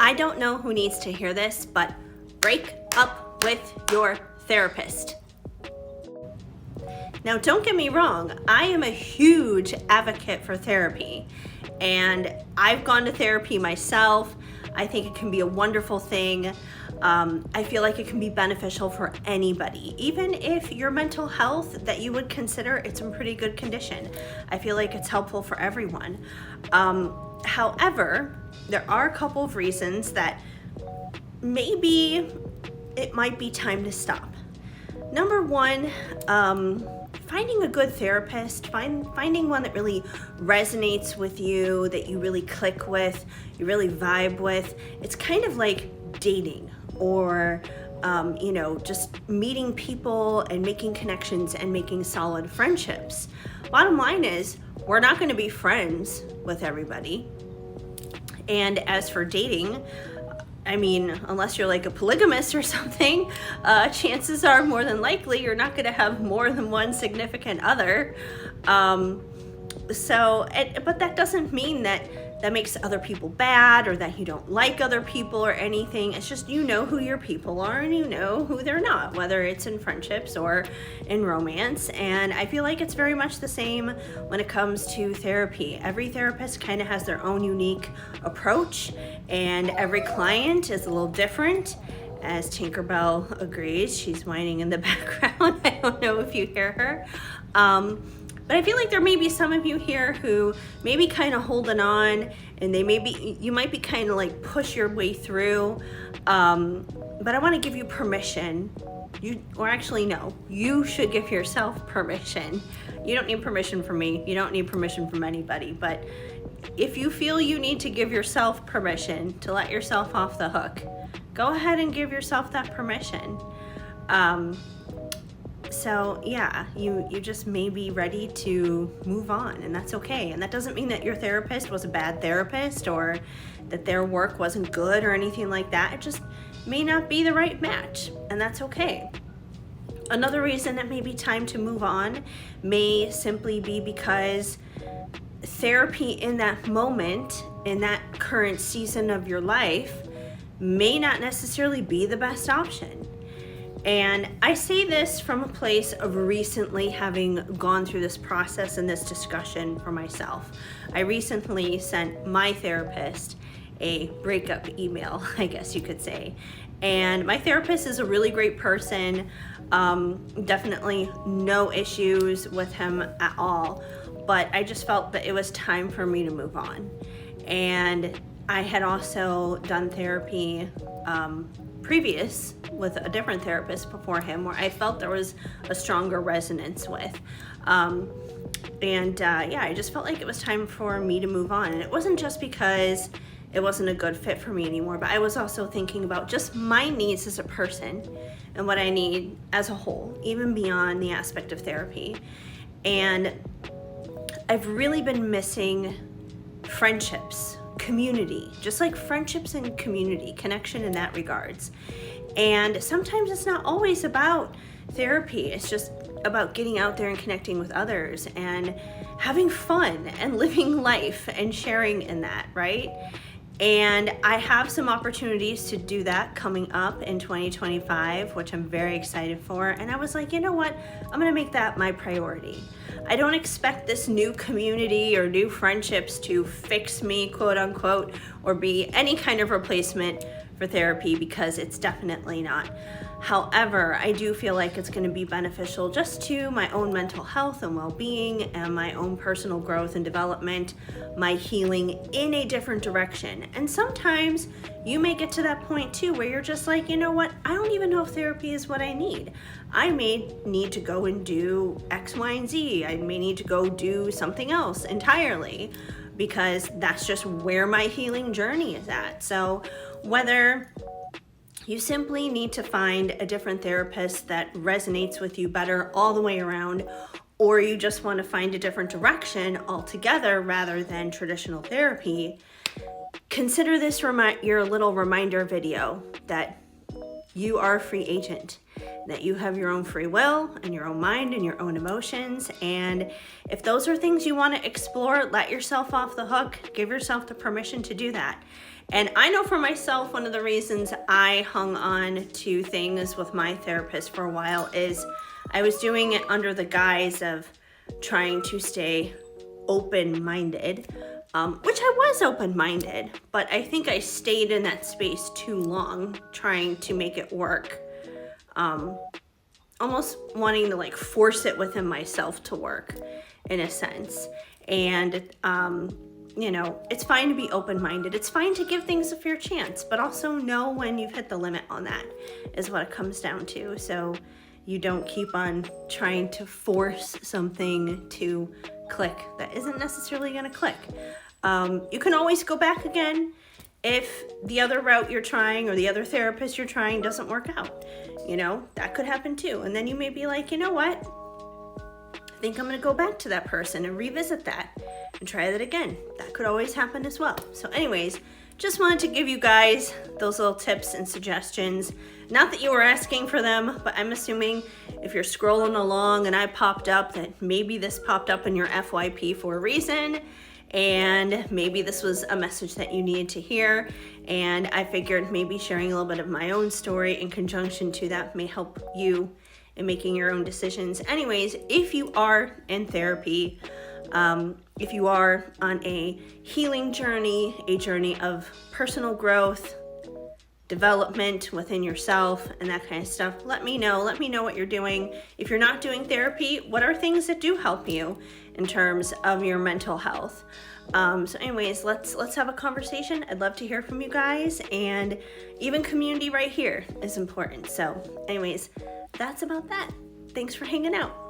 I don't know who needs to hear this, but break up with your therapist. Now, don't get me wrong, I am a huge advocate for therapy, and I've gone to therapy myself. I think it can be a wonderful thing. I feel like it can be beneficial for anybody, even if your mental health that you would consider it's in pretty good condition. I feel like it's helpful for everyone. However, there are a couple of reasons that maybe it might be time to stop. Number one, finding a good therapist, finding one that really resonates with you, that you really click with, you really vibe with. It's kind of like dating or, just meeting people and making connections and making solid friendships. Bottom line is, we're not going to be friends with everybody. And as for dating, I mean, unless you're like a polygamist or something, chances are more than likely you're not going to have more than one significant other. But that doesn't mean that makes other people bad or that you don't like other people or anything. It's just you know who your people are and you know who they're not, whether it's in friendships or in romance. And I feel like it's very much the same when it comes to therapy. Every therapist kind of has their own unique approach, and every client is a little different. As Tinkerbell agrees, she's whining in the background. I don't know if you hear her. But I feel like there may be some of you here who may be kind of holding on, and you might be kind of like push your way through. But I want to give you permission. You should give yourself permission. You don't need permission from me. You don't need permission from anybody. But if you feel you need to give yourself permission to let yourself off the hook, go ahead and give yourself that permission. So yeah, you just may be ready to move on, and that's okay. And that doesn't mean that your therapist was a bad therapist or that their work wasn't good or anything like that. It just may not be the right match, and that's okay. Another reason it may be time to move on may simply be because therapy in that moment, in that current season of your life, may not necessarily be the best option. And I say this from a place of recently having gone through this process and this discussion for myself. I recently sent my therapist a breakup email, I guess you could say. And my therapist is a really great person. Definitely no issues with him at all. But I just felt that it was time for me to move on. And I had also done therapy previous with a different therapist before him, where I felt there was a stronger resonance with. I just felt like it was time for me to move on. And it wasn't just because it wasn't a good fit for me anymore, but I was also thinking about just my needs as a person and what I need as a whole, even beyond the aspect of therapy. And I've really been missing friendships, community, just like friendships and community, connection in that regards. And sometimes it's not always about therapy. It's just about getting out there and connecting with others and having fun and living life and sharing in that, right? And I have some opportunities to do that coming up in 2025, which I'm very excited for. And I was like, you know what? I'm gonna make that my priority. I don't expect this new community or new friendships to fix me, quote unquote, or be any kind of replacement for therapy, because it's definitely not. However, I do feel like it's going to be beneficial just to my own mental health and well-being and my own personal growth and development, my healing in a different direction. And sometimes you may get to that point too where you're just like, you know what, I don't even know if therapy is what I need. I may need to go and do X, Y, and Z. I may need to go do something else entirely, because that's just where my healing journey is at. So whether you simply need to find a different therapist that resonates with you better all the way around, or you just want to find a different direction altogether rather than traditional therapy, consider this your little reminder video that you are a free agent, that you have your own free will and your own mind and your own emotions. And if those are things you want to explore, let yourself off the hook, give yourself the permission to do that. And I know for myself, one of the reasons I hung on to things with my therapist for a while is I was doing it under the guise of trying to stay open-minded, which I was open-minded, but I think I stayed in that space too long trying to make it work. Almost wanting to like force it within myself to work in a sense. And, you know, it's fine to be open-minded. It's fine to give things a fair chance, but also know when you've hit the limit on that is what it comes down to. So you don't keep on trying to force something to click that isn't necessarily going to click. You can always go back again if the other route you're trying or the other therapist you're trying doesn't work out. You know, that could happen too. And then you may be like, you know what? I think I'm going to go back to that person and revisit that and try that again. That could always happen as well. So anyways, just wanted to give you guys those little tips and suggestions. Not that you were asking for them, but I'm assuming if you're scrolling along and I popped up, that maybe this popped up in your FYP for a reason, and maybe this was a message that you needed to hear, and I figured maybe sharing a little bit of my own story in conjunction to that may help you in making your own decisions. Anyways, if you are in therapy, if you are on a healing journey, a journey of personal growth, development within yourself and that kind of stuff, let me know what you're doing. If you're not doing therapy, what are things that do help you in terms of your mental health? So anyways, let's have a conversation. I'd love to hear from you guys, and even community right here is important. So anyways, that's about that. Thanks for hanging out.